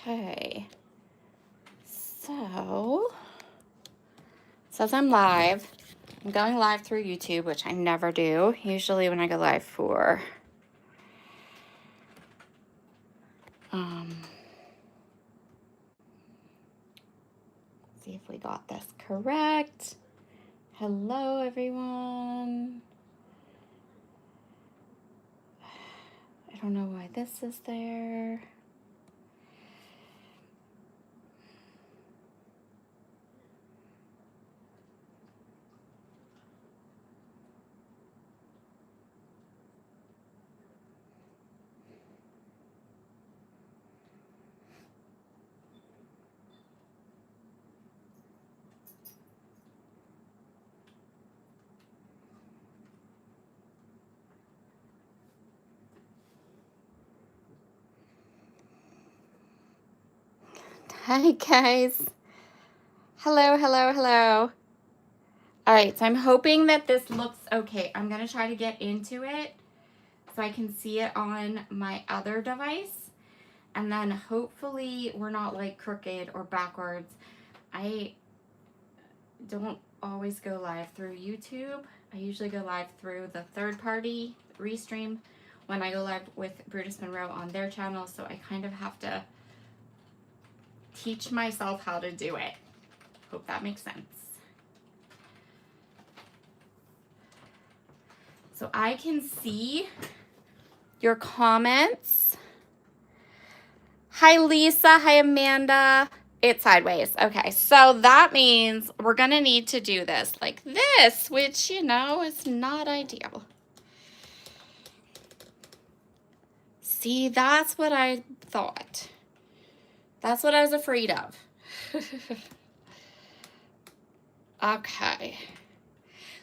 Okay. So, it says I'm live. I'm going live through YouTube, which I never do. Usually when I go live for see if we got this correct. Hello, everyone. I don't know why this is there. Hi, guys. Hello, hello, hello. All right, so I'm hoping that this looks okay. I'm going to try to get into it so I can see it on my other device. And then hopefully we're not like crooked or backwards. I don't always go live through YouTube. I usually go live through the third party restream when I go live with Brutus Monroe on their channel. So I kind of have to teach myself how to do it. Hope that makes sense. So I can see your comments. Hi, Lisa. Hi, Amanda. It's sideways. Okay, so that means we're going to need to do this like this, which, you know, is not ideal. See, that's what I thought. That's what I was afraid of. Okay.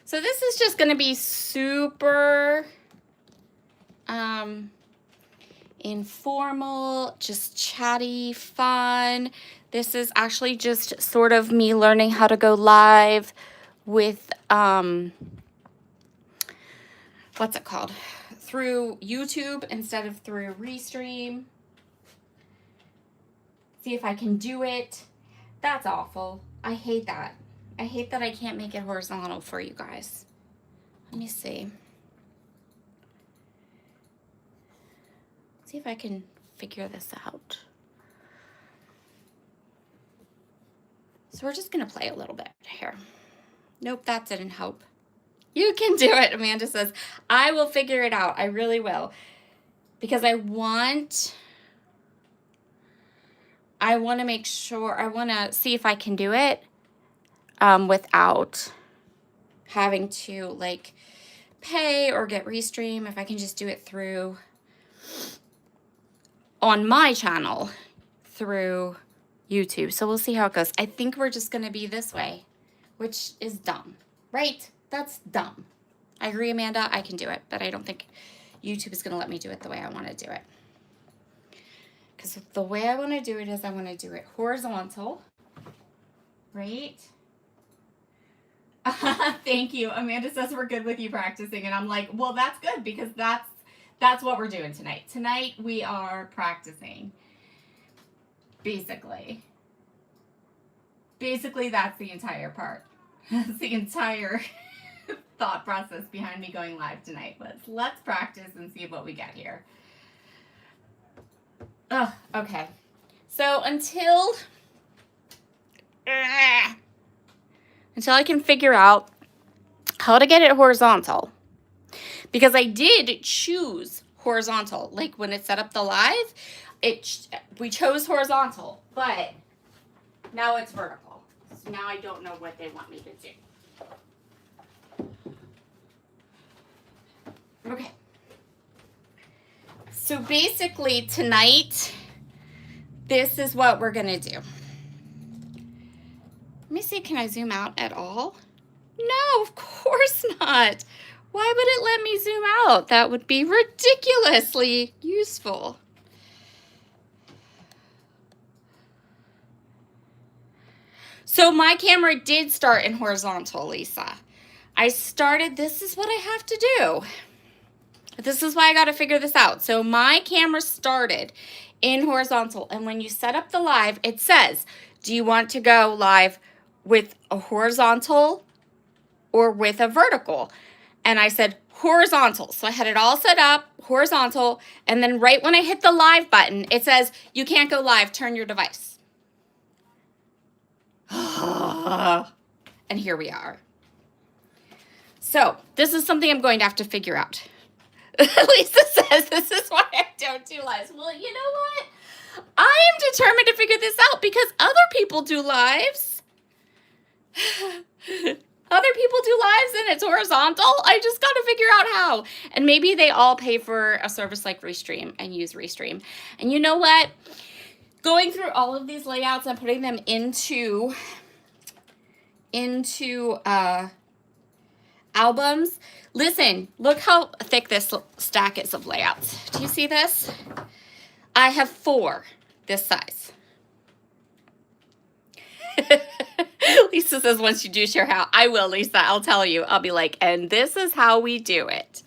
So this is just going to be super informal, just chatty, fun. This is actually just sort of me learning how to go live with, what's it called? Through YouTube instead of through Restream. See if I can do it. That's awful. I hate that. I hate that I can't make it horizontal for you guys. Let me see. See if I can figure this out. So we're just going to play a little bit here. Nope, that didn't help. You can do it, Amanda says. I will figure it out. I really will. Because I want to make sure, I want to see if I can do it without having to like pay or get Restream. If I can just do it through on my channel through YouTube. So we'll see how it goes. I think we're just going to be this way, which is dumb, right? That's dumb. I agree, Amanda. I can do it, but I don't think YouTube is going to let me do it the way I want to do it. Because the way I want to do it is I want to do it horizontal, right? Thank you. Amanda says we're good with you practicing. And I'm like, well, that's good because that's what we're doing tonight. Tonight we are practicing. Basically, that's the entire part. That's the entire thought process behind me going live tonight. Let's practice and see what we get here. Oh, okay. So until I can figure out how to get it horizontal, because I did choose horizontal. Like when it set up the live, we chose horizontal, but now it's vertical. So now I don't know what they want me to do. Okay. So basically tonight, this is what we're going to do. Let me see, can I zoom out at all? No, of course not. Why would it let me zoom out? That would be ridiculously useful. So my camera did start in horizontal, Lisa. I started, this is what I have to do. This is why I got to figure this out. So my camera started in horizontal, and when you set up the live, it says, do you want to go live with a horizontal or with a vertical? And I said horizontal. So I had it all set up, horizontal, and then right when I hit the live button, it says, you can't go live, turn your device. And here we are. So this is something I'm going to have to figure out. Lisa says this is why I don't do lives. Well, you know what? I am determined to figure this out because other people do lives. Other people do lives and it's horizontal. I just got to figure out how. And maybe they all pay for a service like Restream and use Restream. And you know what? Going through all of these layouts and putting them into albums. Listen, look how thick this stack is of layouts. Do you see this? I have 4 this size. Lisa says once you do share how, I will, Lisa, I'll tell you. I'll be like, and this is how we do it.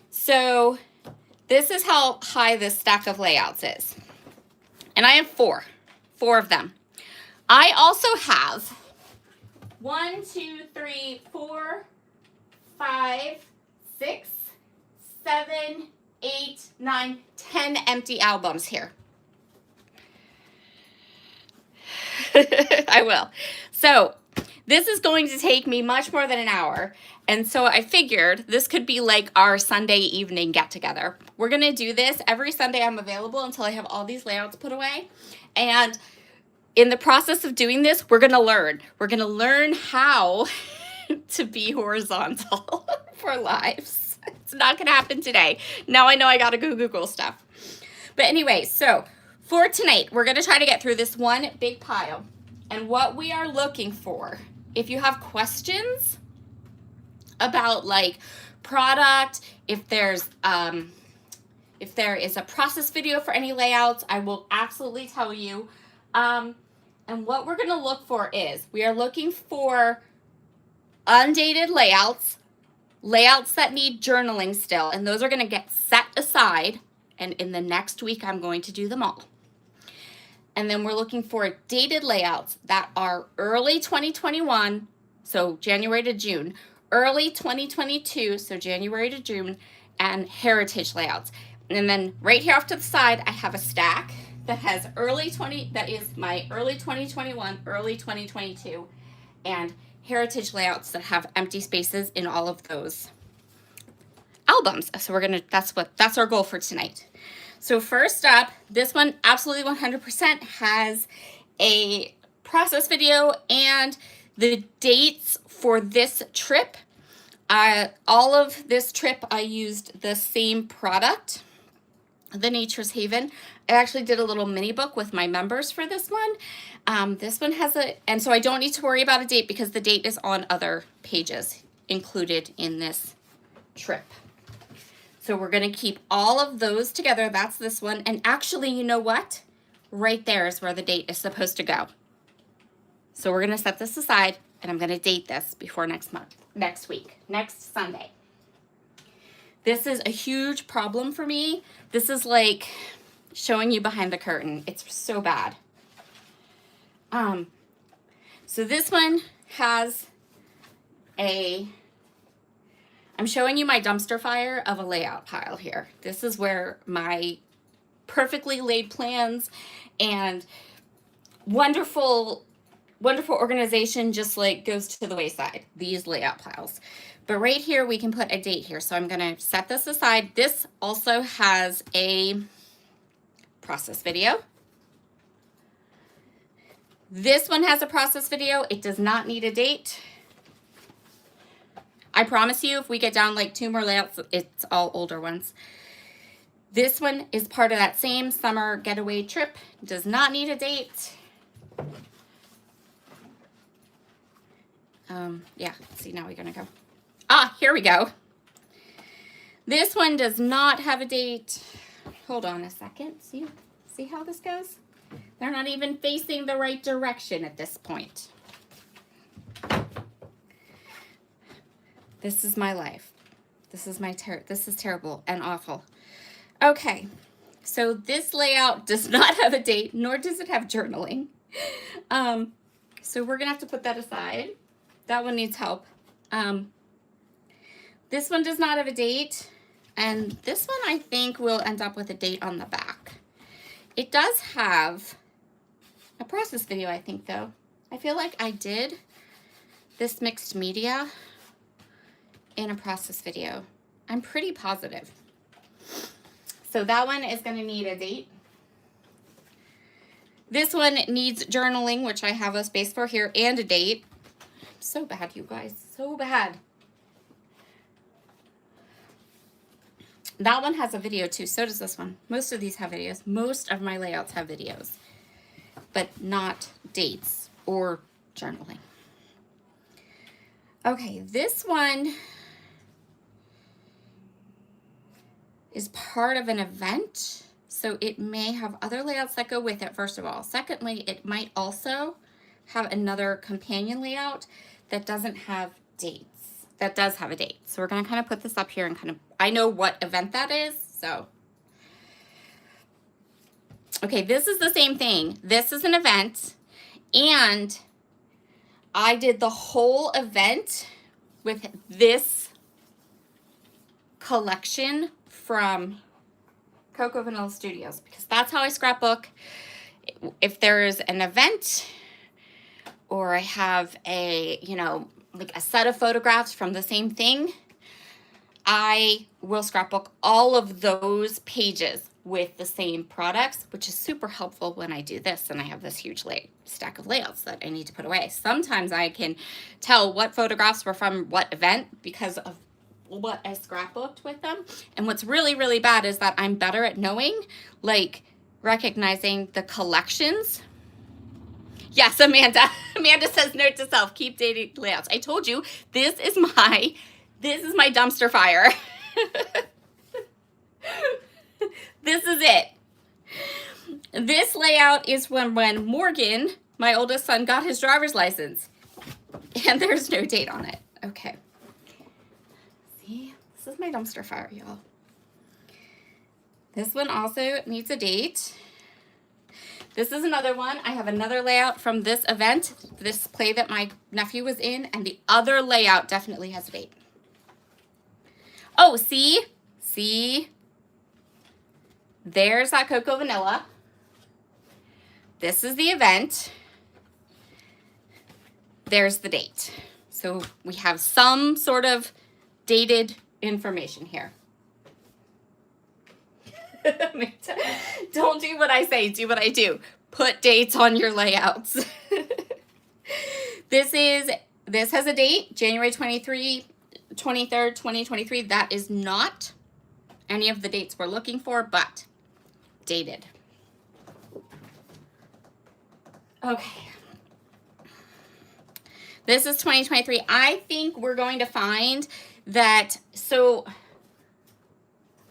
So this is how high this stack of layouts is. And I have 4 of them. I also have 1, 2, 3, 4, 5, 6, 7, 8, 9, 10 empty albums here. I will. So this is going to take me much more than an hour. And so I figured this could be like our Sunday evening get together. We're going to do this every Sunday. I'm available until I have all these layouts put away. And in the process of doing this, we're going to learn. We're going to learn how to be horizontal for lives. It's not going to happen today. Now I know I got to go Google stuff. But anyway, so for tonight, we're going to try to get through this one big pile. And what we are looking for, if you have questions about like product, if there is a process video for any layouts, I will absolutely tell you. And what we're going to look for is we are looking for undated layouts, layouts that need journaling still, and those are going to get set aside. And in the next week, I'm going to do them all. And then we're looking for dated layouts that are early 2021, so January to June, early 2022, so January to June, and heritage layouts. And then right here off to the side, I have a stack that has that is my early 2021, early 2022, and heritage layouts that have empty spaces in all of those albums. So that's our goal for tonight. So first up, this one absolutely 100% has a process video and the dates for this trip. All of this trip, I used the same product, the Nature's Haven. I actually did a little mini book with my members for this one. This one has and so I don't need to worry about a date because the date is on other pages included in this trip. So we're going to keep all of those together. That's this one. And actually, you know what? Right there is where the date is supposed to go. So we're going to set this aside, and I'm going to date this before next week, next Sunday. This is a huge problem for me. This is like showing you behind the curtain. It's so bad. So this one has I'm showing you my dumpster fire of a layout pile here. This is where my perfectly laid plans and wonderful organization just like goes to the wayside, these layout piles. But right here, we can put a date here. So I'm going to set this aside. This also has a process video. This one has a process video. It does not need a date. I promise you, if we get down like 2 more layouts, it's all older ones. This one is part of that same summer getaway trip. Does not need a date. Yeah, see, now we're gonna go. Here we go. This one does not have a date. Hold on a second. See how this goes? They're not even facing the right direction at this point. This is my life. This is terrible and awful. Okay, so this layout does not have a date, nor does it have journaling. So we're gonna have to put that aside. That one needs help. This one does not have a date, and this one I think will end up with a date on the back. It does have a process video, I think, though. I feel like I did this mixed media in a process video. I'm pretty positive. So that one is going to need a date. This one needs journaling, which I have a space for here, and a date. So bad, you guys, so bad. That one has a video too, so does this one. Most of these have videos. Most of my layouts have videos, but not dates or journaling. Okay, this one is part of an event, so it may have other layouts that go with it, first of all. Secondly, it might also have another companion layout that doesn't have dates. That does have a date. So we're gonna kind of put this up here and kind of, I know what event that is, so. Okay, this is the same thing. This is an event, and I did the whole event with this collection from Cocoa Vanilla Studios, because that's how I scrapbook. If there's an event, or I have a, you know, like a set of photographs from the same thing, I will scrapbook all of those pages with the same products, which is super helpful when I do this and I have this huge stack of layouts that I need to put away. Sometimes I can tell what photographs were from what event because of what I scrapbooked with them. And what's really, really bad is that I'm better at knowing, like recognizing the collections. Yes, Amanda. Amanda says, note to self, keep dating layouts. I told you, this is my dumpster fire. This is it. This layout is when Morgan, my oldest son, got his driver's license. And there's no date on it. Okay. See, this is my dumpster fire, y'all. This one also needs a date. This is another one. I have another layout from this event, this play that my nephew was in, and the other layout definitely has a date. Oh, see? There's that Cocoa Vanilla. This is the event. There's the date. So we have some sort of dated information here. Don't do what I say, do what I do. Put dates on your layouts. This has a date, January 23rd, 2023. That is not any of the dates we're looking for, but dated. Okay. This is 2023. I think we're going to find that,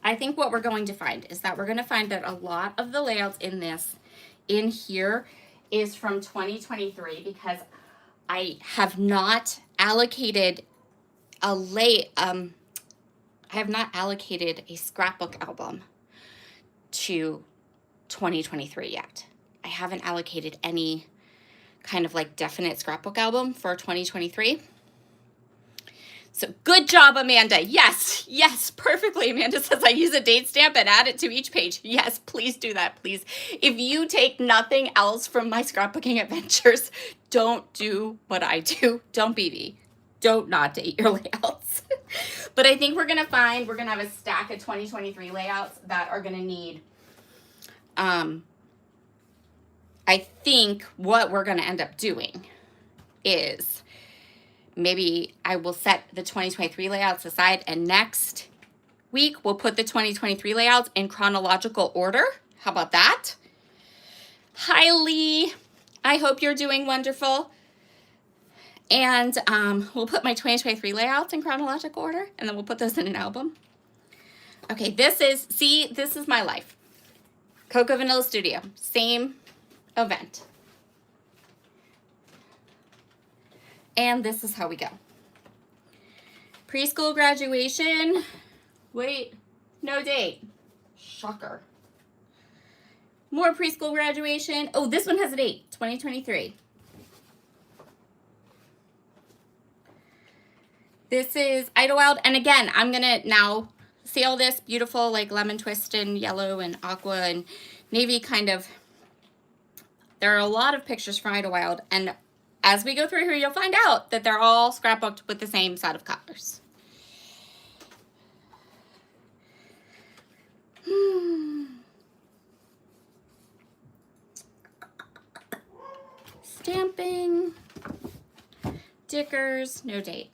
I think what we're going to find is that we're going to find that a lot of the layouts in here is from 2023, because I have not allocated a scrapbook album to 2023 yet. I haven't allocated any kind of like definite scrapbook album for 2023. So good job, Amanda. Yes, perfectly. Amanda says I use a date stamp and add it to each page. Yes, please do that, please. If you take nothing else from my scrapbooking adventures, don't do what I do. Don't be me. Don't not date your layouts. But I think we're going to have a stack of 2023 layouts that are going to need, I think what we're going to end up doing is maybe I will set the 2023 layouts aside, and next week we'll put the 2023 layouts in chronological order. How about that? Hi, Lee. I hope you're doing wonderful. And we'll put my 2023 layouts in chronological order, and then we'll put those in an album. Okay, this is my life. Cocoa Vanilla Studio, same event. And this is how we go. Preschool graduation. Wait, no date. Shocker. More preschool graduation. Oh, this one has a date, 2023. This is Idlewild. And again, I'm going to now see all this beautiful like lemon twist and yellow and aqua and navy kind of. There are a lot of pictures from Idlewild. And as we go through here, you'll find out that they're all scrapbooked with the same set of colors. Stamping, Dickers, no date.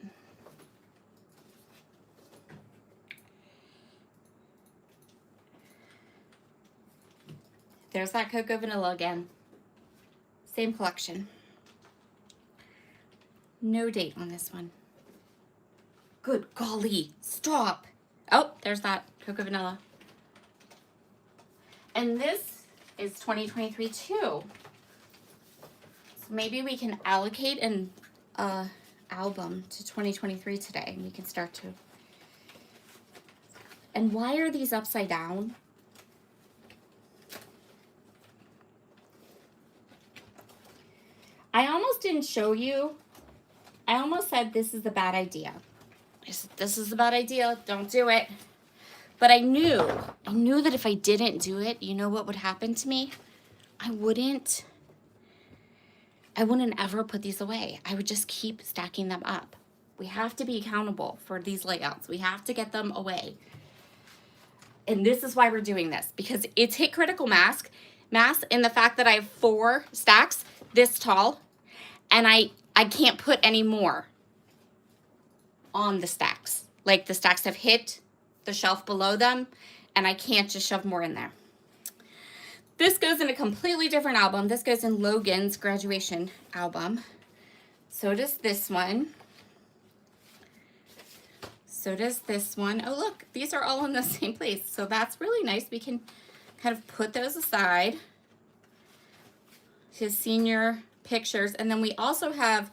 There's that Cocoa Vanilla again. Same collection. No date on this one. Good golly, stop. Oh, there's that Cocoa Vanilla. And this is 2023 too. So maybe we can allocate an album to 2023 today and we can start to. And why are these upside down? I almost didn't show you. I almost said this is a bad idea. This is a bad idea. Don't do it. But I knew that if I didn't do it, you know what would happen to me? I wouldn't ever put these away. I would just keep stacking them up. We have to be accountable for these layouts. We have to get them away. And this is why we're doing this, because it's hit critical mass in the fact that I have 4 stacks this tall, and I can't put any more on the stacks. Like the stacks have hit the shelf below them, and I can't just shove more in there. This goes in a completely different album. This goes in Logan's graduation album. So does this one. So does this one. Oh, look, these are all in the same place. So that's really nice. We can kind of put those aside. His senior pictures. And then we also have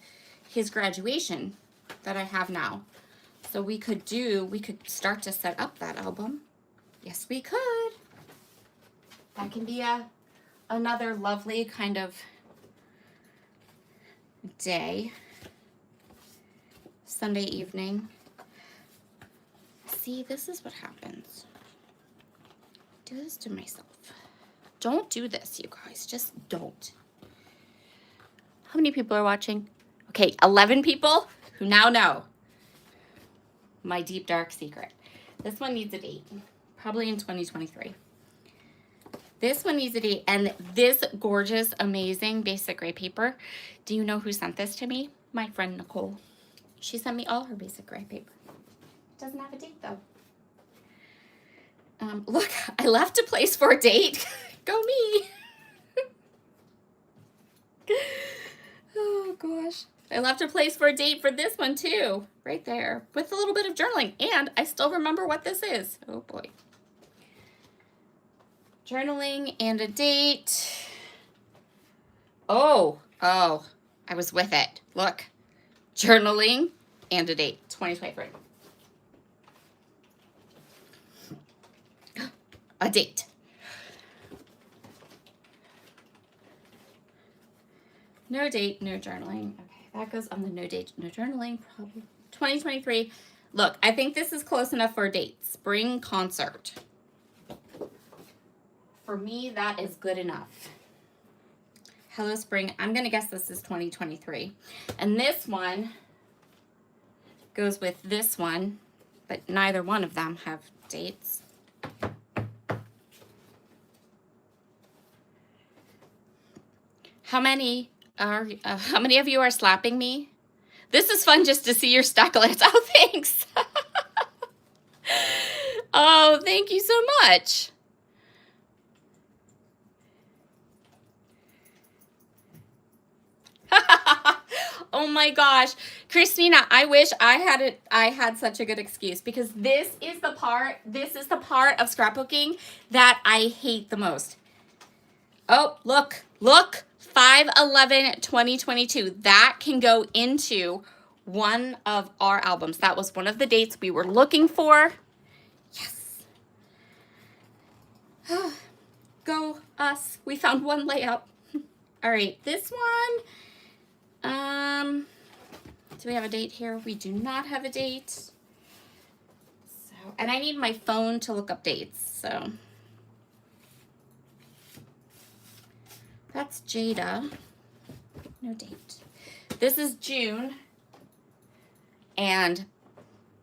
his graduation that I have now. So we could start to set up that album. Yes, we could. That can be another lovely kind of day. Sunday evening. See, this is what happens. Do this to myself. Don't do this, you guys. Just don't. How many people are watching? Okay, 11 people who now know my deep, dark secret. This one needs a date. Probably in 2023. This one needs a date. And this gorgeous, amazing basic gray paper. Do you know who sent this to me? My friend Nicole. She sent me all her basic gray paper. It doesn't have a date, though. Look, I left a place for a date. Go me. Oh, gosh. I left a place for a date for this one, too. Right there. With a little bit of journaling. And I still remember what this is. Oh, boy. Journaling and a date. Oh, I was with it. Look. Journaling and a date. 2023. A date. No date, no journaling. Okay, that goes on the no date, no journaling. Probably 2023. Look, I think this is close enough for a date. Spring concert. For me, that is good enough. Hello, spring. I'm going to guess this is 2023. And this one goes with this one, but neither one of them have dates. How many of you are slapping me? This is fun just to see your stacklets. Oh, thanks. Oh, thank you so much. Oh my gosh, Christina, I wish I had such a good excuse, because this is the part of scrapbooking that I hate the most. Oh, look, 5/11/2022. That can go into one of our albums. That was one of the dates we were looking for. Yes. Go us. We found one layout. All right, this one. Do we have a date here? We do not have a date. So, and I need my phone to look up dates. So that's Jada. No date. This is June. And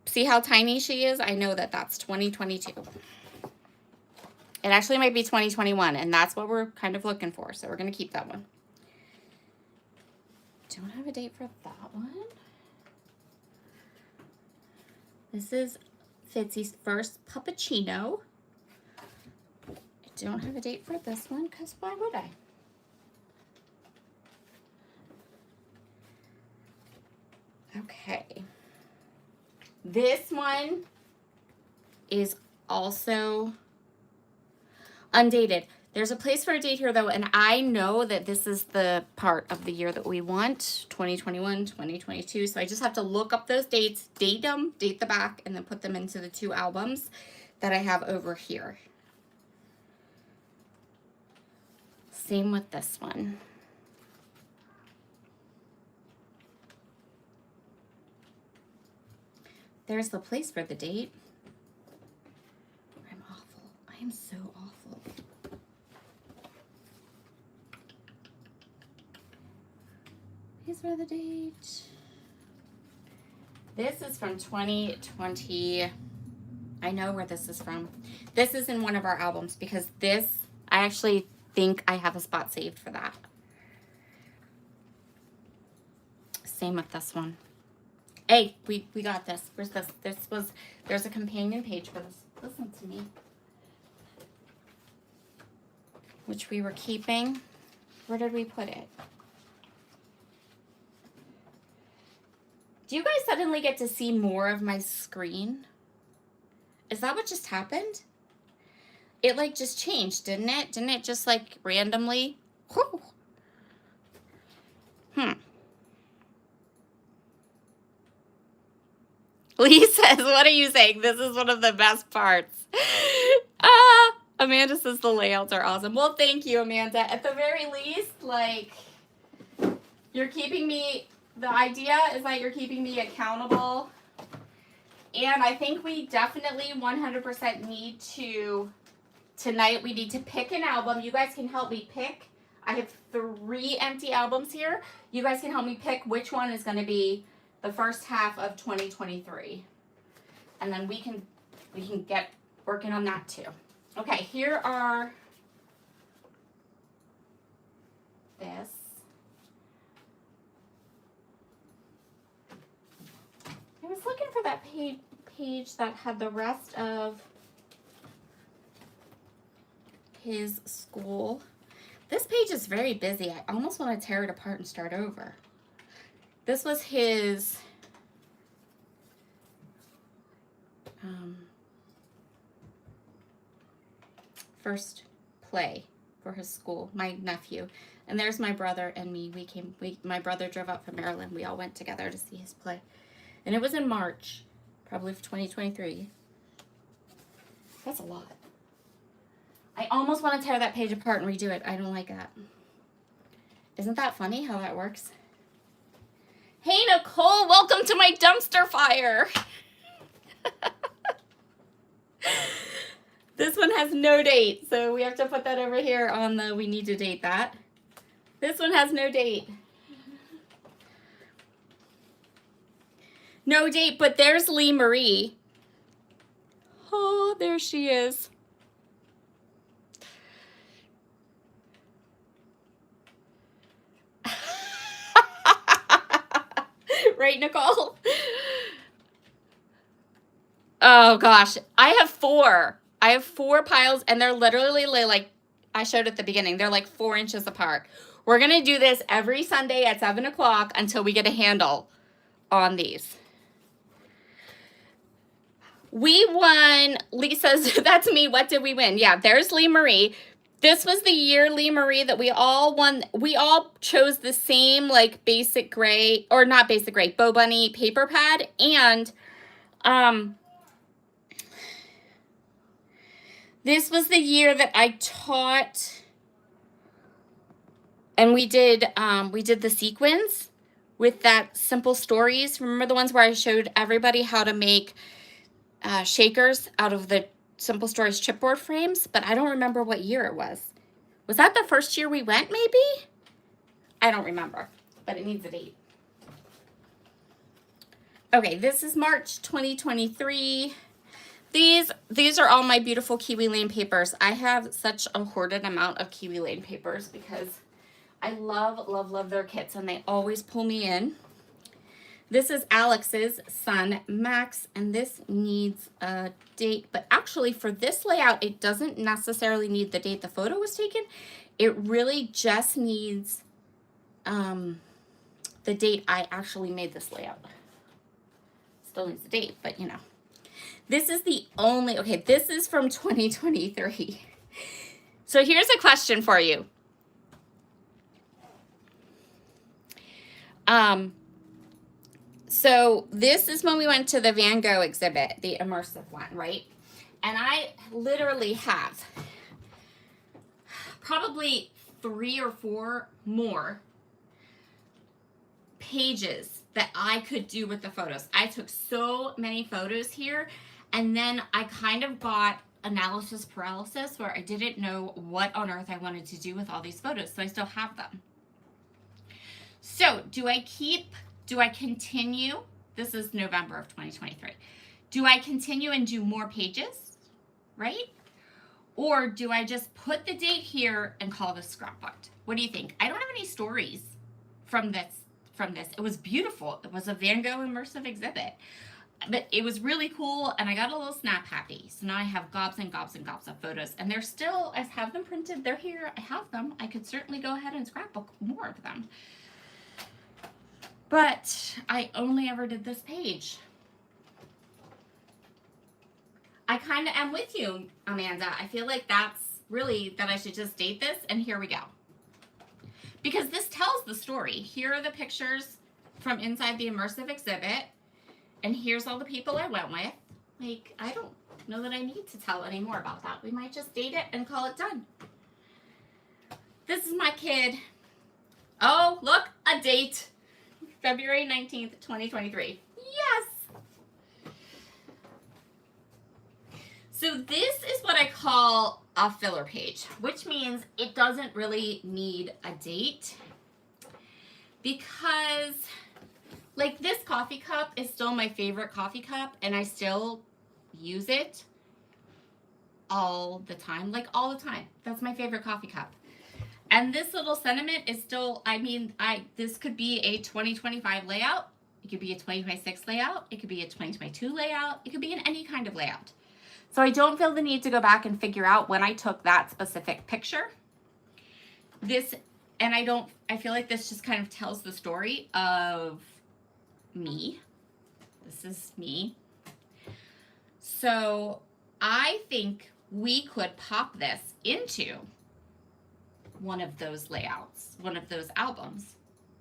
see how tiny she is? I know that that's 2022. It actually might be 2021, and that's what we're kind of looking for. So we're going to keep that one. Don't have a date for that one. This is Fitzy's first puppuccino. I don't have a date for this one, because why would I? Okay. This one is also undated. There's a place for a date here, though, and I know that this is the part of the year that we want, 2021, 2022. So I just have to look up those dates, date them, date the back, and then put them into the two albums that I have over here. Same with this one. There's the place for the date. I'm awful. I am so awful. Here's for the date. This is from 2020. I know where this is from. This is in one of our albums because this, I actually think I have a spot saved for that. Same with this one. Hey, we got this. Where's this? There's a companion page for this. Listen to me. Which we were keeping. Where did we put it? Do you guys suddenly get to see more of my screen? Is that what just happened? It like just changed, didn't it? Didn't it just like randomly? Whew. Lee says, what are you saying? This is one of the best parts. Amanda says the layouts are awesome. Well, thank you, Amanda. At the very least, like, you're keeping me, the idea is that you're keeping me accountable. And I think we definitely 100% need to, tonight we need to pick an album. You guys can help me pick. I have 3 empty albums here. You guys can help me pick which one is going to be the first half of 2023. And then we can get working on that too. Okay, here are this. I was looking for that page that had the rest of his school. This page is very busy. I almost want to tear it apart and start over. This was his first play for his school, my nephew. And there's my brother and me. My brother drove up from Maryland. We all went together to see his play. And it was in March, probably of 2023. That's a lot. I almost want to tear that page apart and redo it. I don't like that. Isn't that funny how that works? Hey, Nicole, welcome to my dumpster fire. This one has no date, so we have to put that over here on the we need to date that. This one has no date. No date, but there's Lee Marie. Oh, there she is. Right, Nicole? Oh, gosh. I have 4. I have 4 piles, and they're literally like, I showed at the beginning, they're like 4 inches apart. We're going to do this every Sunday at 7 o'clock until we get a handle on these. We won, Lee says, that's me, what did we win? Yeah, there's Lee Marie. This was the year, Lee Marie, that we all won. We all chose the same, like, basic gray, or not basic gray, Bow Bunny paper pad. And this was the year that I taught, and we did the sequins with that Simple Stories. Remember the ones where I showed everybody how to make shakers out of the Simple Stories chipboard frames? But I don't remember what year it was. Was that the first year we went, maybe? I don't remember, but it needs a date. Okay, this is March 2023. These are all my beautiful Kiwi Lane papers. I have such a hoarded amount of Kiwi Lane papers because I love, love, love their kits, and they always pull me in. This is Alex's son, Max, and this needs a date. But actually, for this layout, it doesn't necessarily need the date the photo was taken. It really just needs the date I actually made this layout. Still needs the date, but you know. This is the only, okay, this is from 2023. So here's a question for you. So this is when we went to the Van Gogh exhibit, the immersive one, right? And I literally have probably 3 or 4 more pages that I could do with the photos. I took so many photos here, and then I kind of got analysis paralysis where I didn't know what on earth I wanted to do with all these photos, so I still have them. So do I continue? This is November of 2023. Do I continue and do more pages, right? Or do I just put the date here and call this scrapbooked? What do you think? I don't have any stories from this. It was beautiful. It was a Van Gogh immersive exhibit. But it was really cool, and I got a little snap happy. So now I have gobs and gobs and gobs of photos, and they're still, I have them printed. They're here. I have them. I could certainly go ahead and scrapbook more of them. But I only ever did this page. I kind of am with you, Amanda. I feel like that's really that I should just date this, and here we go. Because this tells the story. Here are the pictures from inside the immersive exhibit, and here's all the people I went with. Like, I don't know that I need to tell any more about that. We might just date it and call it done. This is my kid. Oh, look, a date. February 19th, 2023. Yes! So this is what I call a filler page, which means it doesn't really need a date because, like, this coffee cup is still my favorite coffee cup, and I still use it all the time, like all the time. That's my favorite coffee cup. And this little sentiment is still, I mean, this could be a 2025 layout. It could be a 2026 layout. It could be a 2022 layout. It could be in any kind of layout. So I don't feel the need to go back and figure out when I took that specific picture. And I feel like this just kind of tells the story of me. This is me. So I think we could pop this into one of those layouts, one of those albums,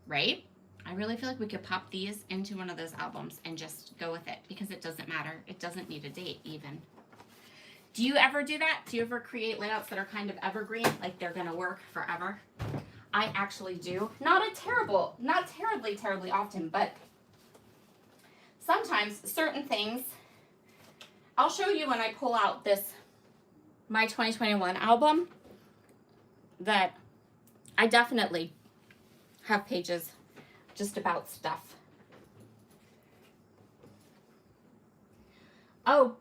right? I really feel like we could pop these into one of those albums and just go with it because it doesn't matter. It doesn't need a date even. Do you ever do that? Do you ever create layouts that are kind of evergreen, like they're gonna work forever? I actually do. Not terribly often, but sometimes certain things, I'll show you when I pull out my 2021 album, that I definitely have pages just about stuff. Oh,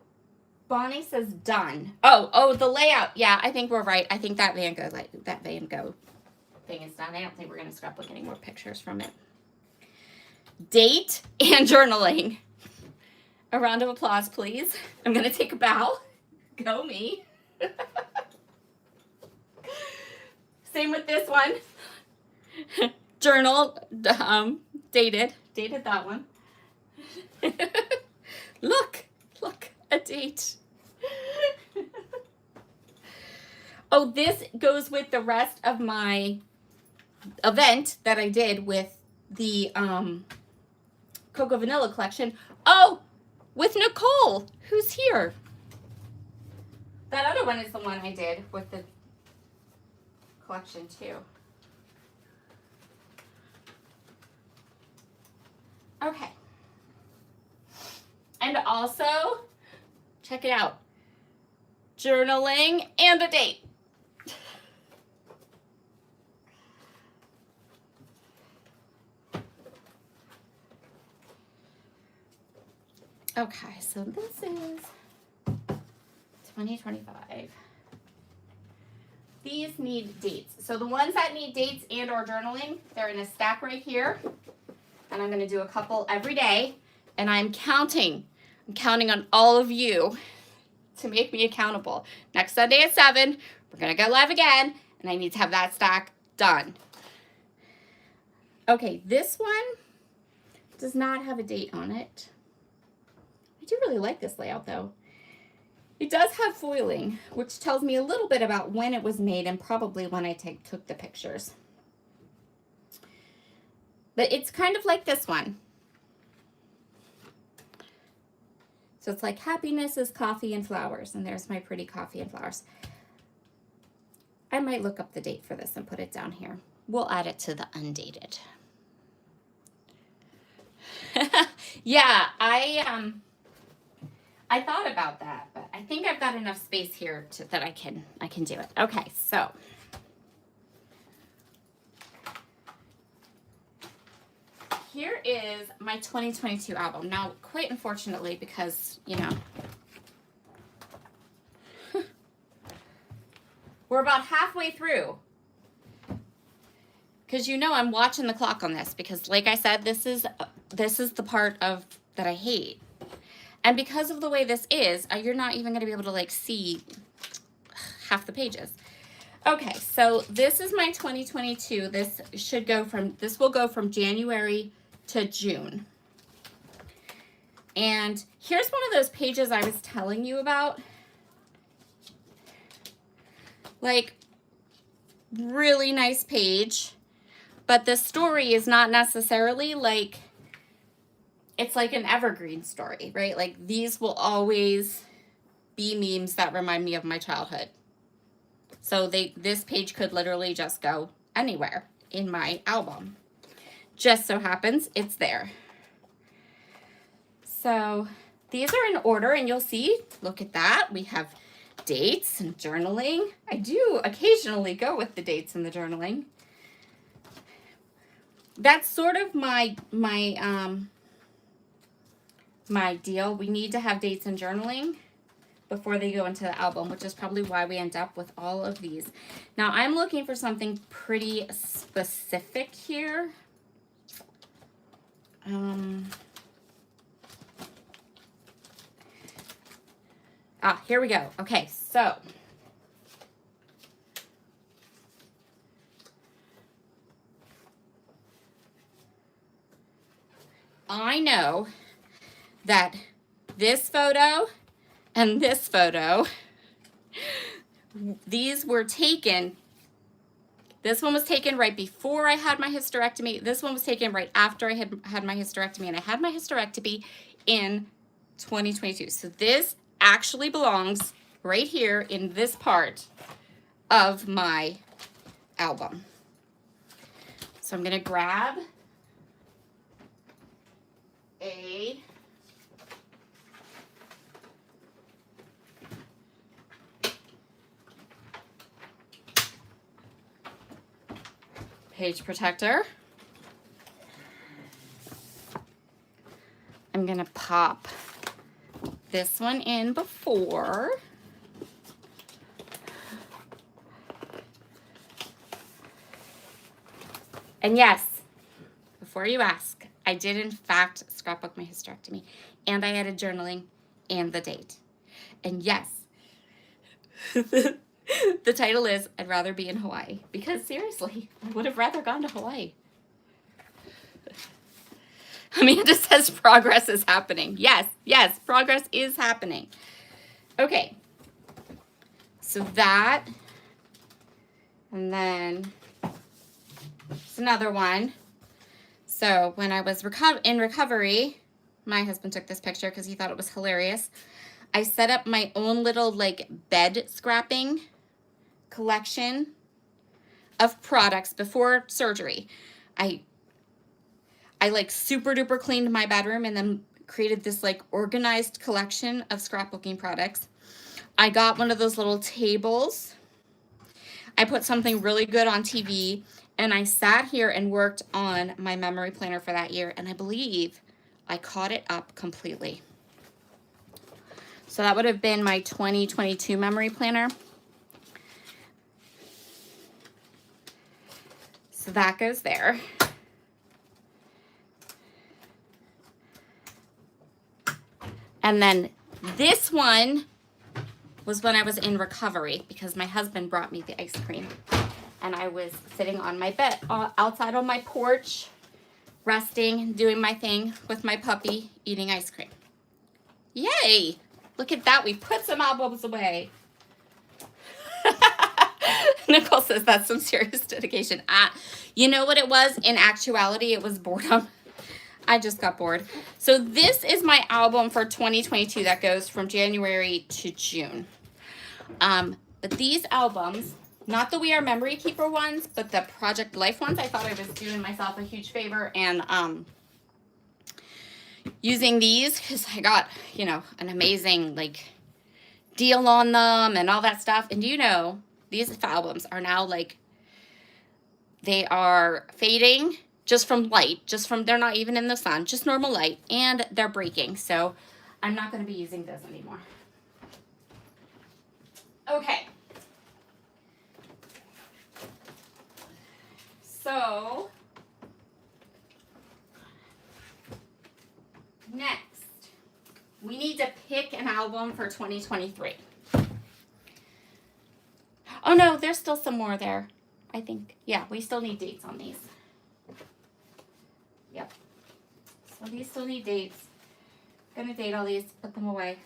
Bonnie says done. Oh, the layout. Yeah, I think we're right. I think that Van Gogh thing is done. I don't think we're gonna scrapbook any more pictures from it. Date and journaling. A round of applause, please. I'm gonna take a bow. Go me. Same with this one. Journal, dated that one. Look, a date. Oh, this goes with the rest of my event that I did with the Cocoa Vanilla collection. Oh, with Nicole, who's here. That other one is the one I did with the collection too. Okay. And also, check it out. Journaling and a date. Okay, so this is 2025. These need dates. So the ones that need dates and or journaling, they're in a stack right here. And I'm going to do a couple every day. And I'm counting on all of you to make me accountable. Next Sunday at 7, we're going to go live again. And I need to have that stack done. Okay, this one does not have a date on it. I do really like this layout though. It does have foiling, which tells me a little bit about when it was made and probably when I took the pictures. But it's kind of like this one. So it's like happiness is coffee and flowers, and there's my pretty coffee and flowers. I might look up the date for this and put it down here. We'll add it to the undated. Yeah, I thought about that, but I think I've got enough space here that I can do it. Okay, so here is my 2022 album. Now, quite unfortunately, because, you know, we're about halfway through. Because you know I'm watching the clock on this because, like I said, this is the part of that I hate. And because of the way this is, you're not even going to be able to like see half the pages. Okay, so this is my 2022. This will go from January to June. And here's one of those pages I was telling you about. Like, really nice page, but the story is not necessarily like, it's like an evergreen story, right? Like these will always be memes that remind me of my childhood. So this page could literally just go anywhere in my album. Just so happens it's there. So these are in order and you'll see, look at that. We have dates and journaling. I do occasionally go with the dates and the journaling. That's sort of my deal. We need to have dates and journaling before they go into the album, which is probably why we end up with all of these. Now I'm looking for something pretty specific here. Here we go. Okay, so I know that this photo and this photo, these were taken. This one was taken right before I had my hysterectomy. This one was taken right after I had my hysterectomy, and I had my hysterectomy in 2022. So this actually belongs right here in this part of my album. So I'm gonna grab a page protector. I'm gonna pop this one in before. And yes, before you ask, I did in fact scrapbook my hysterectomy, and I added journaling and the date. And yes, the title is I'd Rather Be in Hawaii, because seriously, I would have rather gone to Hawaii. Amanda says progress is happening. Yes, progress is happening. Okay, so that And then it's another one. So when I was in recovery, my husband took this picture because he thought it was hilarious. I set up my own little like bed scrapping collection of products before surgery. I like super duper cleaned my bedroom and then created this like organized collection of scrapbooking products. I got one of those little tables. I put something really good on TV, and I sat here and worked on my memory planner for that year, and I believe I caught it up completely. So that would have been my 2022 memory planner. So that goes there. And then this one was when I was in recovery because my husband brought me the ice cream. And I was sitting on my bed, outside on my porch, resting, doing my thing with my puppy, eating ice cream. Yay! Look at that, we put some albums away. Nicole says that's some serious dedication. You know what it was? In actuality, it was boredom. I just got bored. So this is my album for 2022 that goes from January to June. But these albums, not the We Are Memory Keeper ones, but the Project Life ones, I thought I was doing myself a huge favor and using these because I got, you know, an amazing like deal on them and all that stuff. And you know, these albums are now like, they are fading just from light, they're not even in the sun, just normal light, and they're breaking. So I'm not going to be using those anymore. Okay. So next, we need to pick an album for 2023. Oh no, there's still some more there. I think, yeah, we still need dates on these. Yep. So these still need dates. Gonna date all these, put them away.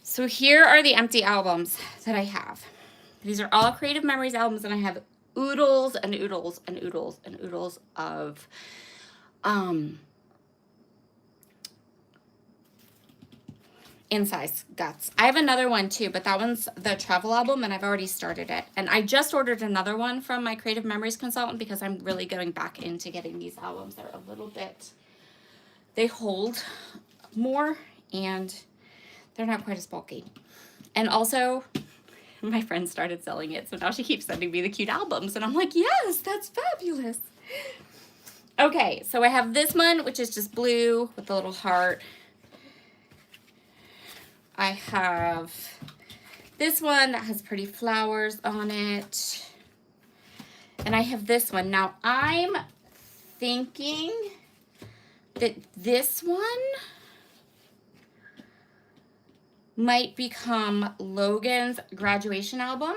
So here are the empty albums that I have. These are all Creative Memories albums, and I have oodles and oodles and oodles and oodles of In-Size Guts. I have another one too, but that one's the travel album, and I've already started it. And I just ordered another one from my Creative Memories consultant because I'm really going back into getting these albums. They're a little bit, they hold more, and they're not quite as bulky. And also, my friend started selling it, so now she keeps sending me the cute albums, and I'm like, yes, that's fabulous. Okay, so I have this one, which is just blue with a little heart. I have this one that has pretty flowers on it. And I have this one. Now, I'm thinking that this one might become Logan's graduation album,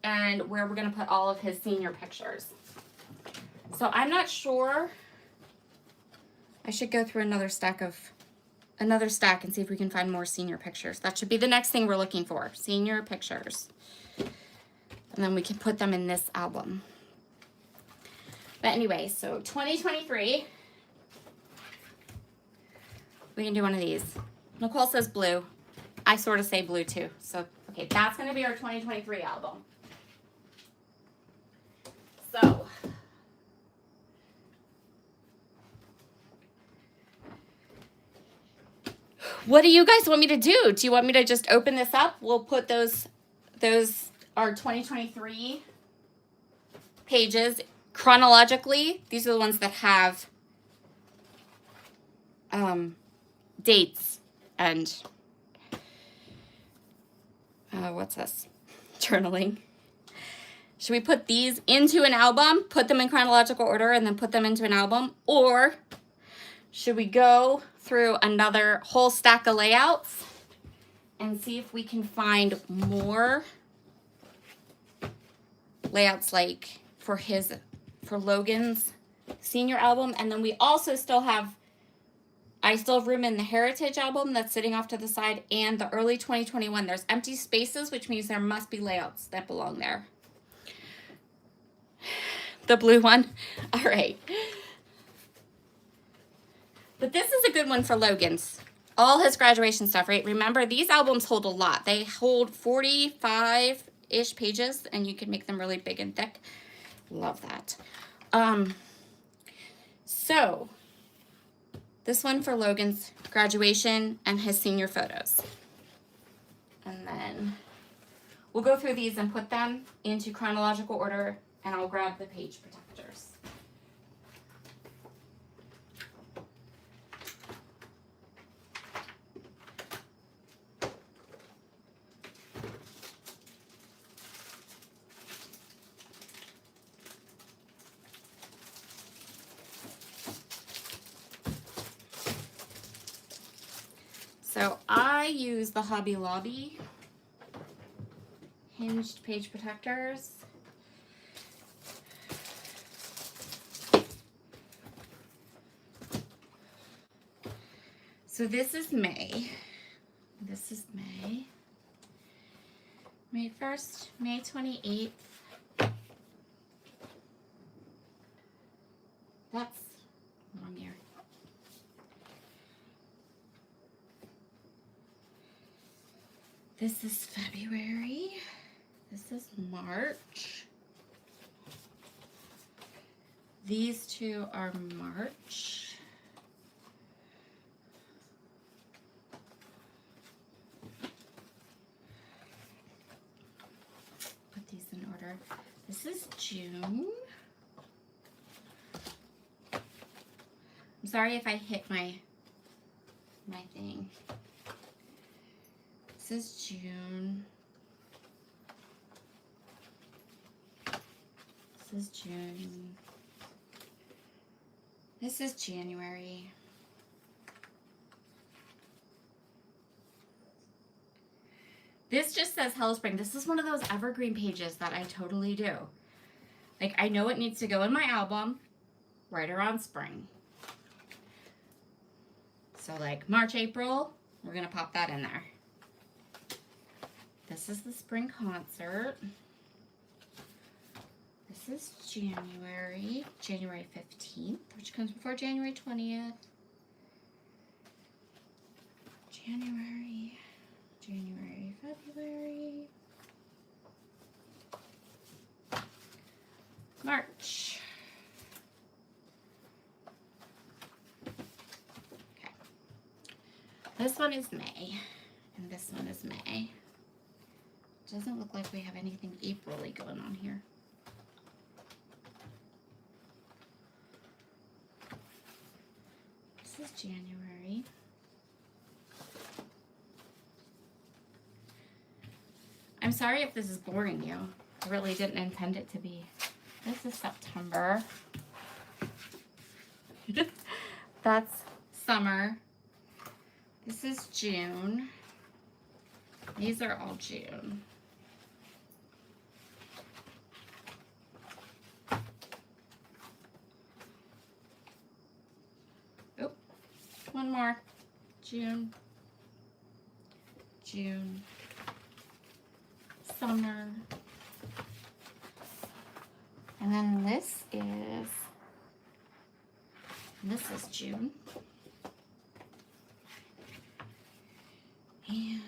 and where we're going to put all of his senior pictures. So I'm not sure. I should go through another stack and see if we can find more senior pictures. That should be the next thing we're looking for, senior pictures. And then we can put them in this album. But anyway, so 2023, we can do one of these. Nicole says blue. I sort of say blue too. So, okay, that's going to be our 2023 album. So, what do you guys want me to do? Do you want me to just open this up? We'll put those are 2023 pages chronologically. These are the ones that have dates and what's this? Journaling. Should we put these into an album, put them in chronological order, and then put them into an album? Or should we go through another whole stack of layouts and see if we can find more layouts like for Logan's senior album? And then we also still have, I still have room in the Heritage album that's sitting off to the side and the early 2021. There's empty spaces, which means there must be layouts that belong there. The blue one. All right. But this is a good one for Logan's. All his graduation stuff, right? Remember, these albums hold a lot. They hold 45-ish pages, and you can make them really big and thick. Love that. So, this one for Logan's graduation and his senior photos. And then we'll go through these and put them into chronological order, and I'll grab the page protectors. So I use the Hobby Lobby hinged page protectors. So this is May. This is May. May 1st, May 28th. That's wrong year. This is February. This is March. These two are March. Put these in order. This is June. I'm sorry if I hit my thing. This is June. This is June. This is January. This just says Hello Spring. This is one of those evergreen pages that I totally do. Like, I know it needs to go in my album right around spring. So like March, April, we're gonna pop that in there. This is the spring concert. This is January, January 15th, which comes before January 20th. January, February, March. Okay. This one is May, and this one is May. Doesn't look like we have anything April-y going on here. This is January. I'm sorry if this is boring you. I really didn't intend it to be. This is September. That's summer. This is June. These are all June. Oh, one more. June. June. Summer. And then this is June. And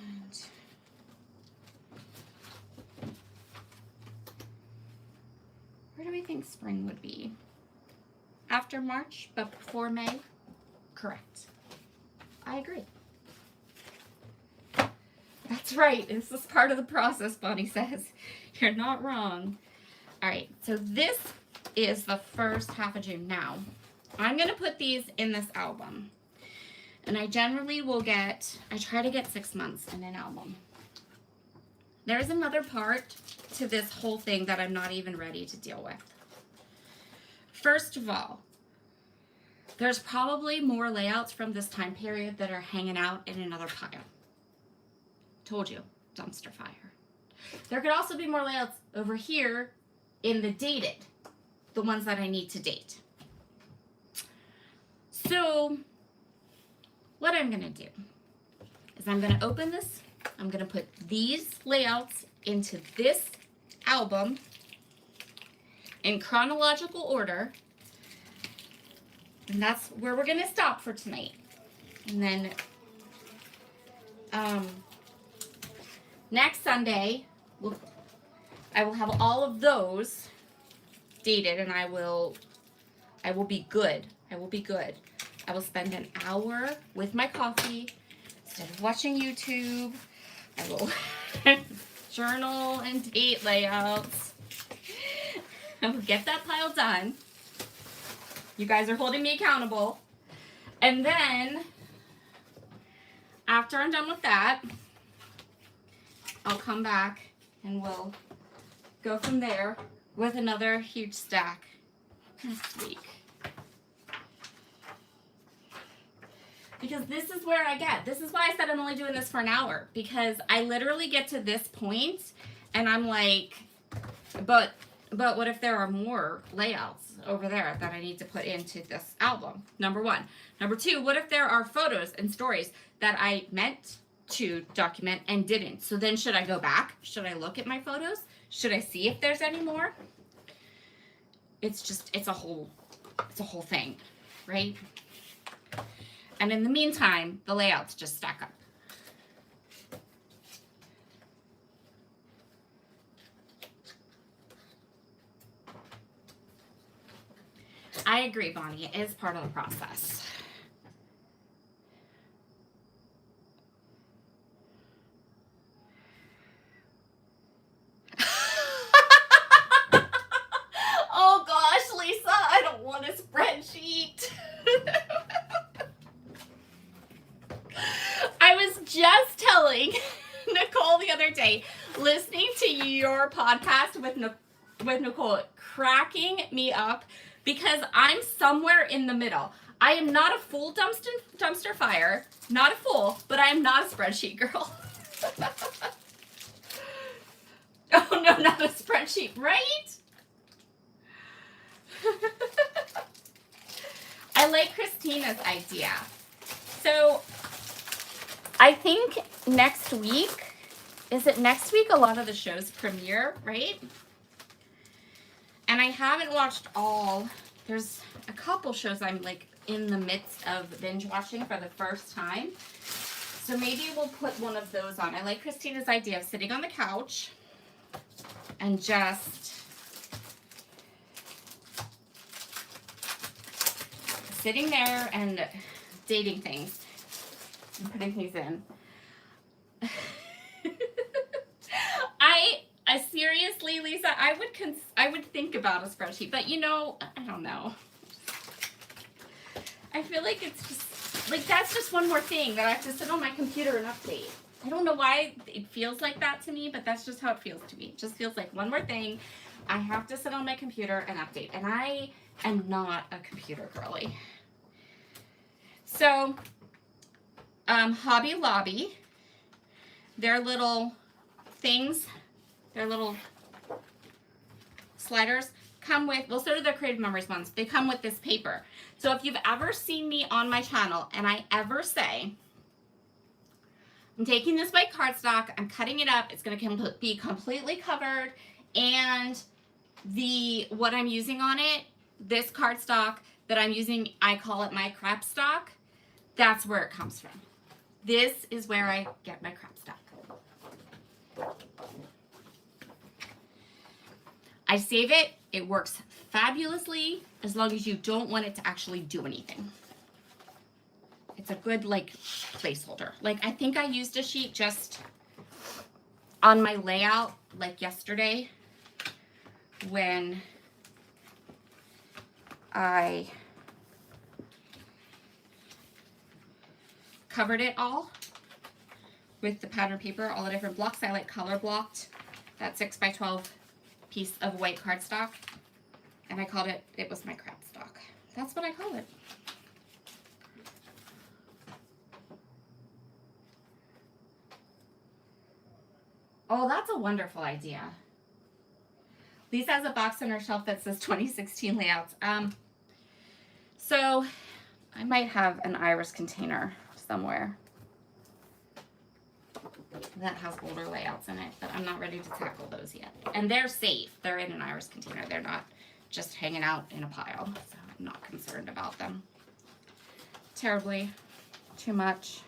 where do we think spring would be? After March, but before May? Correct. I agree. That's right. This is part of the process, Bonnie says. You're not wrong. All right, so this is the first half of June. Now, I'm going to put these in this album. And I generally will I try to get 6 months in an album. There's another part to this whole thing that I'm not even ready to deal with. First of all, there's probably more layouts from this time period that are hanging out in another pile. Told you, dumpster fire. There could also be more layouts over here in the dated, the ones that I need to date. So what I'm going to do is I'm going to open this. I'm going to put these layouts into this album in chronological order. And that's where we're going to stop for tonight. And then next Sunday, I will have all of those dated, and I will be good. I will be good. I will spend an hour with my coffee instead of watching YouTube. I will journal and date layouts. I will get that pile done. You guys are holding me accountable. And then, after I'm done with that, I'll come back and we'll go from there with another huge stack next week. Because this is where this is why I said I'm only doing this for an hour, because I literally get to this point and I'm like, but what if there are more layouts over there that I need to put into this album? Number one. Number two, what if there are photos and stories that I meant to document and didn't? So then should I go back? Should I look at my photos? Should I see if there's any more? It's a whole thing, right? And in the meantime, the layouts just stack up. I agree, Bonnie. It is part of the process. Oh gosh, Lisa, I don't want a spreadsheet. I was just telling Nicole the other day, listening to your podcast with Nicole, cracking me up, because I'm somewhere in the middle. I am not a full dumpster fire, not a full, but I am not a spreadsheet girl. Oh no, not a spreadsheet, right? I like Christina's idea. So I think next week, is it next week? A lot of the shows premiere, right? And I haven't watched all. There's a couple shows I'm like in the midst of binge watching for the first time. So maybe we'll put one of those on. I like Christina's idea of sitting on the couch and just sitting there and dating things and putting things in. I seriously, Lisa, I would think about a spreadsheet, but you know, I don't know. I feel like it's just like that's just one more thing that I have to sit on my computer and update. I don't know why it feels like that to me, but that's just how it feels to me. It just feels like one more thing I have to sit on my computer and update, and I am not a computer girly. So, Hobby Lobby, their little things, their little sliders come with, well, so do their Creative Memories ones. They come with this paper. So if you've ever seen me on my channel and I ever say, I'm taking this white cardstock, I'm cutting it up, it's going to be completely covered, and what I'm using on it, this cardstock that I'm using, I call it my crap stock. That's where it comes from. This is where I get my crap stock. I save it. It works fabulously as long as you don't want it to actually do anything. It's a good, like, placeholder. Like, I think I used a sheet just on my layout, like, yesterday when I covered it all with the pattern paper, all the different blocks. I, like, color blocked that 6x12 piece of white cardstock, and I called it was my crap stock. That's what I call it. Oh, that's a wonderful idea. Lisa has a box on her shelf that says 2016 layouts. So I might have an iris container. Does somewhere that has older layouts in it, but I'm not ready to tackle those yet. And they're safe. They're in an iris container. They're not just hanging out in a pile, so I'm not concerned about them terribly too much.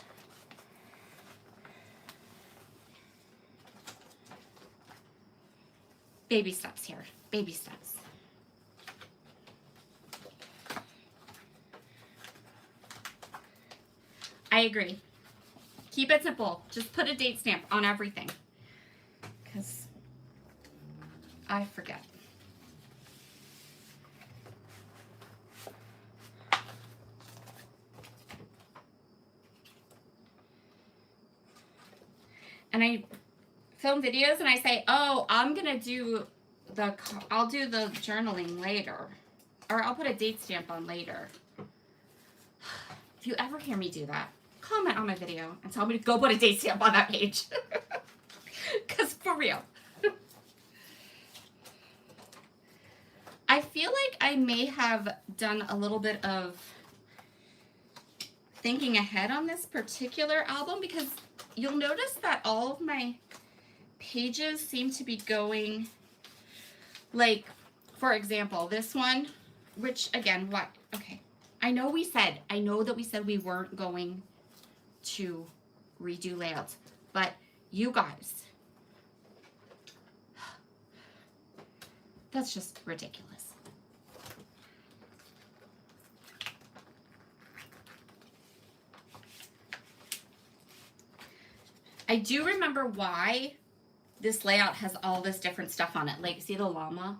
Baby steps here. Baby steps. I agree. Keep it simple. Just put a date stamp on everything, because I forget. And I film videos and I say, oh, I'll do the journaling later, or I'll put a date stamp on later. If you ever hear me do that, comment on my video and tell me to go put a date stamp on that page. Because for real. I feel like I may have done a little bit of thinking ahead on this particular album, because you'll notice that all of my pages seem to be going, like, for example, this one, which again, what? Okay. I know that we said we weren't going to redo layouts, but you guys, that's just ridiculous. I do remember why this layout has all this different stuff on it. Like, see the llama?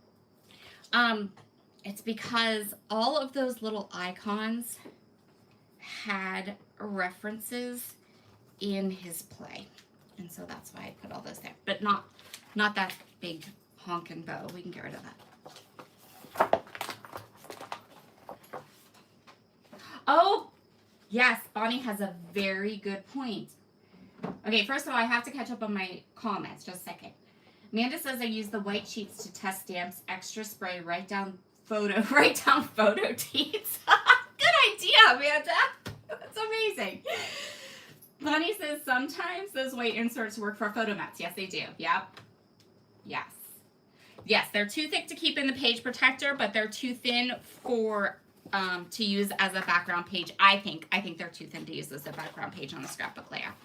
It's because all of those little icons had references in his play. And so that's why I put all those there. But not that big honking bow. We can get rid of that. Oh, yes, Bonnie has a very good point. Okay, first of all, I have to catch up on my comments. Just a second. Amanda says I use the white sheets to test stamps, extra spray, write down photo dates. Good idea, Amanda. That's amazing. Bonnie says sometimes those white inserts work for photo mats. Yes, they do. Yep. Yes. Yes, they're too thick to keep in the page protector, but they're too thin for to use as a background page. I think they're too thin to use as a background page on a scrapbook layout.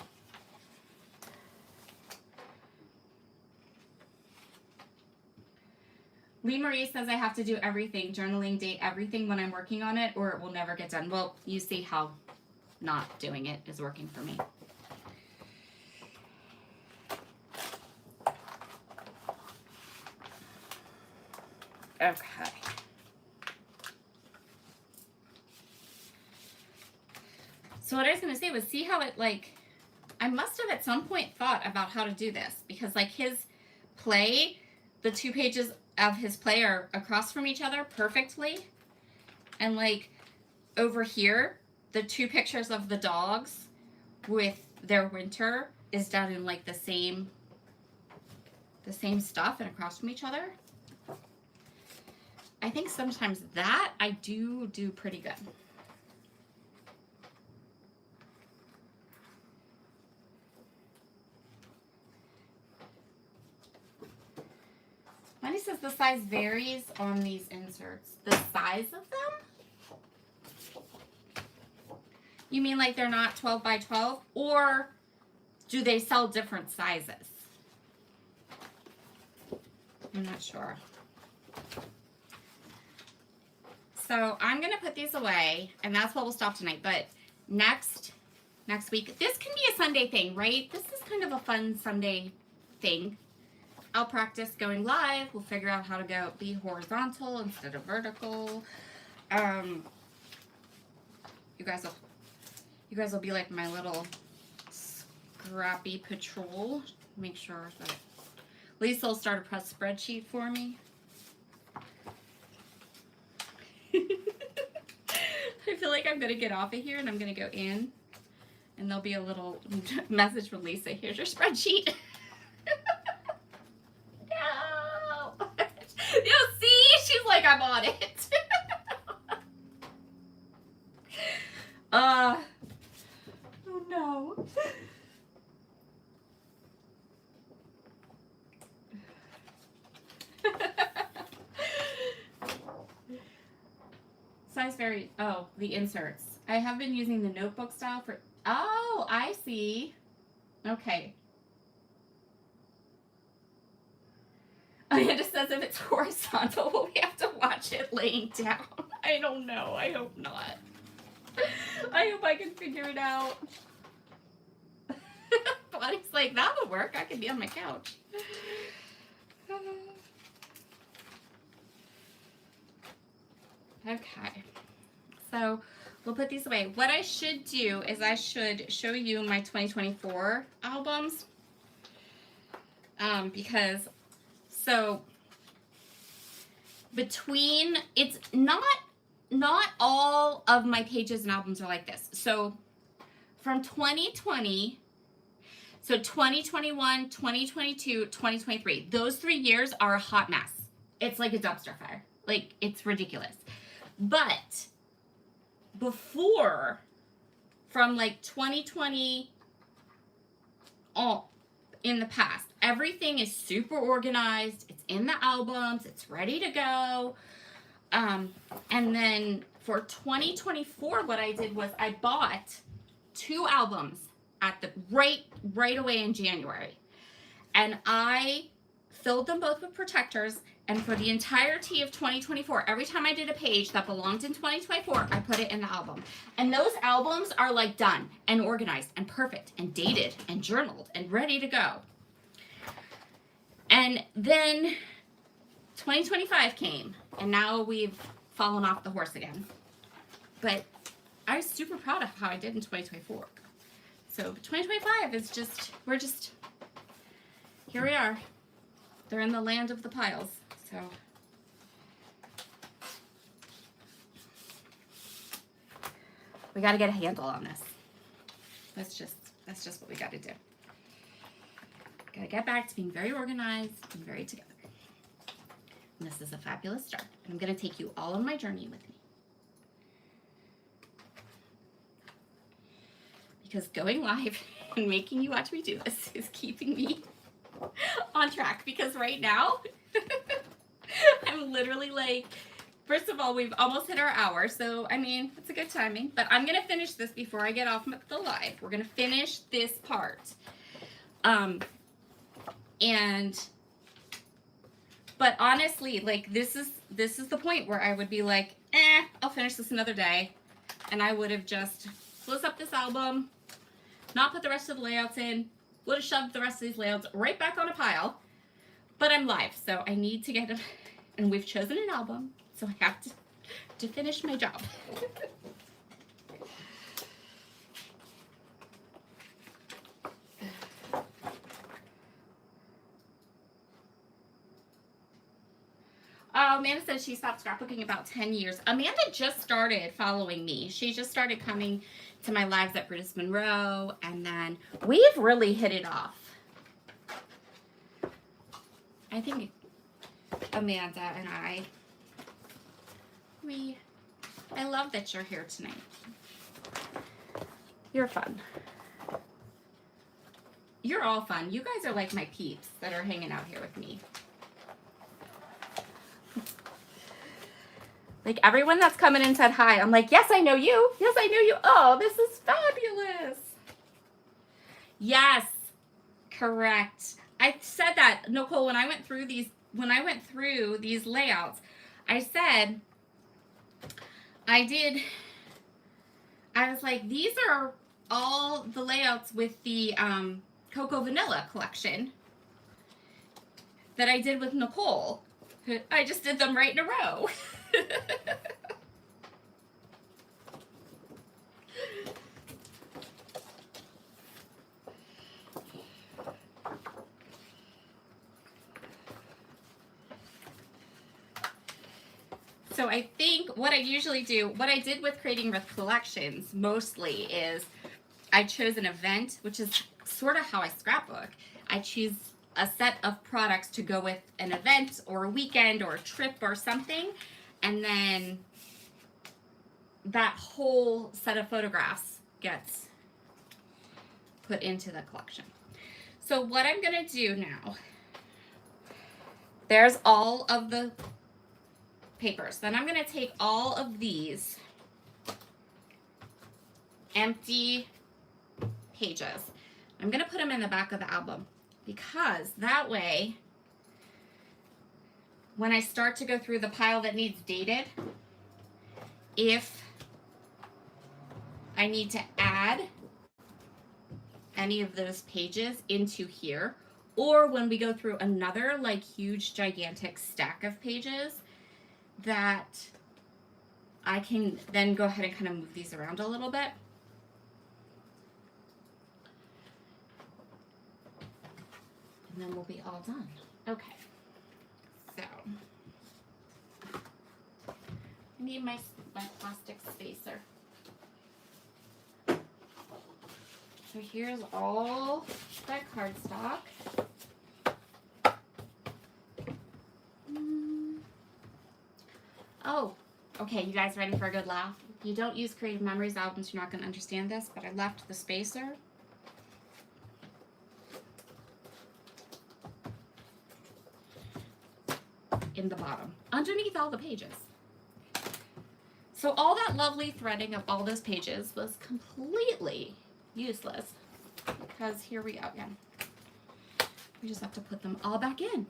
Lee Marie says I have to do everything, journaling, date, everything when I'm working on it, or it will never get done. Well, you see how not doing it is working for me. Okay. So what I was going to say was, see how it, like, I must have at some point thought about how to do this, because like his play, the 2 pages of his play are across from each other perfectly. And like over here, the 2 pictures of the dogs with their winter is done in like the same stuff and across from each other. I think sometimes that I do pretty good. Money says the size varies on these inserts. The size of them? You mean like they're not 12 by 12? Or do they sell different sizes? I'm not sure. So I'm going to put these away, and that's what we'll stop tonight. But next week, this can be a Sunday thing, right? This is kind of a fun Sunday thing. I'll practice going live. We'll figure out how to be horizontal instead of vertical. You guys will be like my little scrappy patrol. Make sure that Lisa will start a press spreadsheet for me. I feel like I'm gonna get off of here and I'm gonna go in, and there'll be a little message from Lisa. Here's your spreadsheet. You see? She's like, I'm on it. Oh size vary? Oh, the inserts. I have been using the notebook style for, oh, I see. Okay. Amanda says if it's horizontal, will we have to watch it laying down? I don't know. I hope not. I hope I can figure it out. Bonnie's like, that would work. I could be on my couch. Okay. So we'll put these away. What I should do is I should show you my 2024 albums. Because, so between, it's not all of my pages and albums are like this. So from 2020, so 2021, 2022, 2023, those 3 years are a hot mess. It's like a dumpster fire. Like, it's ridiculous. But before, from like 2020 in the past, everything is super organized. It's in the albums. It's ready to go. And then for 2024, what I did was I bought 2 albums at the right away in January, and I filled them both with protectors. And for the entirety of 2024, every time I did a page that belonged in 2024, I put it in the album. And those albums are like done and organized and perfect and dated and journaled and ready to go. And then 2025 came, and now we've fallen off the horse again. But I was super proud of how I did in 2024. So 2025 is just, here we are. They're in the land of the piles. So we got to get a handle on this. That's just what we got to do. Got to get back to being very organized and very together. And this is a fabulous start. I'm going to take you all on my journey with me. Because going live and making you watch me do this is keeping me on track. Because right now, I'm literally like, first of all, we've almost hit our hour. So, I mean, it's a good timing. But I'm going to finish this before I get off the live. We're going to finish this part. But honestly, like, this is the point where I would be like, I'll finish this another day. And I would have just closed up this album, not put the rest of the layouts in, would have shoved the rest of these layouts right back on a pile. But I'm live, so I need to get them. And we've chosen an album, so I have to finish my job. Oh, Amanda says she stopped scrapbooking about 10 years. Amanda just started following me. She just started coming to my lives at Brutus Monroe, and then we've really hit it off. I think Amanda and I love that you're here tonight. You're fun. You're all fun. You guys are like my peeps that are hanging out here with me. Like, everyone that's coming in said hi. I'm like, yes, I know you. Yes, I know you. Oh, this is fabulous. Yes, correct. I said that, Nicole, when I went through these layouts, I said, I was like, these are all the layouts with the Cocoa Vanilla collection that I did with Nicole. I just did them right in a row. So I think what I usually do, what I did with Creating with Collections mostly is I chose an event, which is sort of how I scrapbook. I choose a set of products to go with an event or a weekend or a trip or something, and then that whole set of photographs gets put into the collection. So what I'm gonna do now, there's all of the papers. Then I'm going to take all of these empty pages. I'm going to put them in the back of the album because that way, when I start to go through the pile that needs dated, if I need to add any of those pages into here, or when we go through another like huge gigantic stack of pages, that I can then go ahead and kind of move these around a little bit. And then we'll be all done. Okay. So I need my plastic spacer. So here's all that cardstock. Oh, okay, you guys ready for a good laugh? If you don't use Creative Memories albums, you're not going to understand this, but I left the spacer in the bottom, underneath all the pages. So all that lovely threading of all those pages was completely useless because here we go again. We just have to put them all back in.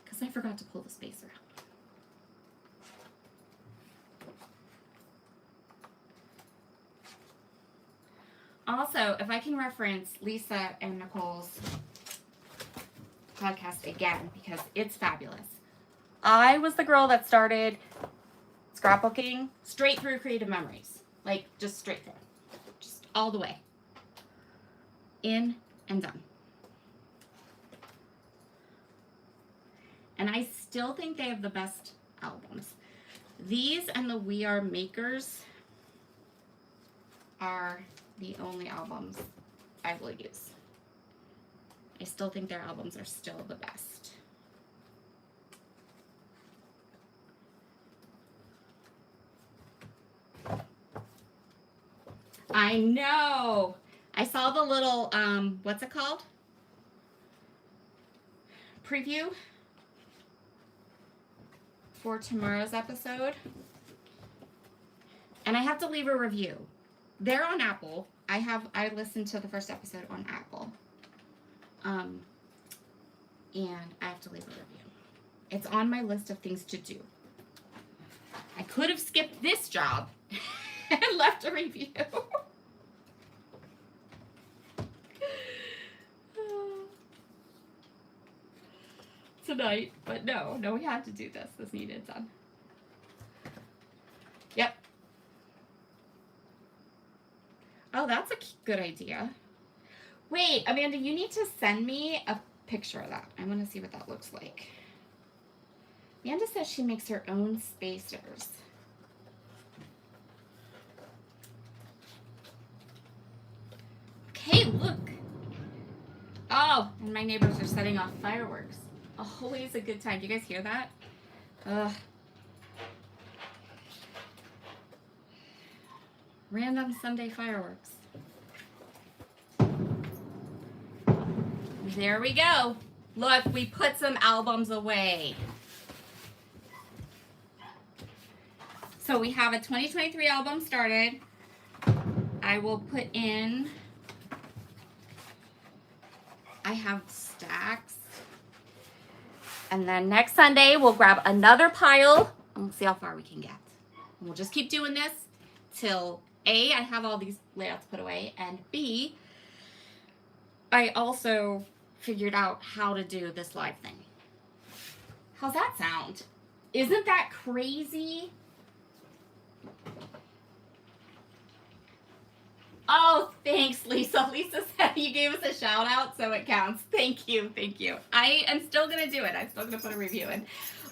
Because I forgot to pull the spacer out. Also, if I can reference Lisa and Nicole's podcast again, because it's fabulous. I was the girl that started scrapbooking straight through Creative Memories. Like, just straight through. Just all the way. In and done. And I still think they have the best albums. These and the We Are Makers are the only albums I will use. I still think their albums are still the best. I know. I saw the little, what's it called? Preview for tomorrow's episode. And I have to leave a review. They're on Apple. I listened to the first episode on Apple. And I have to leave a review. It's on my list of things to do. I could have skipped this job and left a review. Tonight, but no, we had to do this. This needed done. Yep. Oh, that's a good idea. Wait, Amanda, you need to send me a picture of that. I want to see what that looks like. Amanda says she makes her own spacers. Okay, look. Oh, and my neighbors are setting off fireworks. Always a good time. Do you guys hear that? Ugh. Random Sunday fireworks. There we go. Look, we put some albums away. So we have a 2023 album started. I will put in, I have stacks. And then next Sunday, we'll grab another pile and we'll see how far we can get. And we'll just keep doing this till A, I have all these layouts put away, and B, I also figured out how to do this live thing. How's that sound? Isn't that crazy? Oh, thanks, Lisa. Lisa said you gave us a shout out, so it counts. Thank you, thank you. I am still gonna do it. I'm still gonna put a review in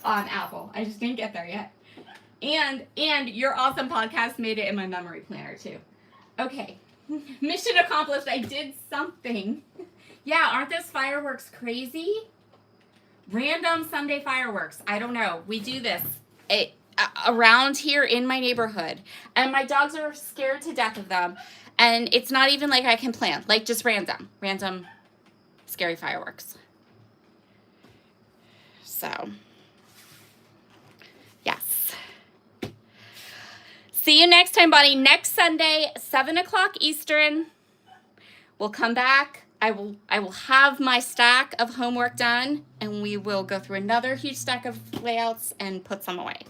on Apple. I just didn't get there yet. And your awesome podcast made it in my memory planner too. Okay, mission accomplished. I did something. Yeah, aren't those fireworks crazy? Random Sunday fireworks. I don't know. We do this around here in my neighborhood, and my dogs are scared to death of them. And it's not even like I can plan, like just random scary fireworks. So, yes. See you next time, Bonnie. Next Sunday, 7 o'clock Eastern. We'll come back. I will have my stack of homework done, and we will go through another huge stack of layouts and put some away.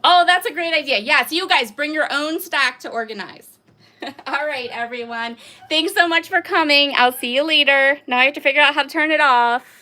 Oh, that's a great idea. Yes, you guys bring your own stack to organize. All right, everyone. Thanks so much for coming. I'll see you later. Now I have to figure out how to turn it off.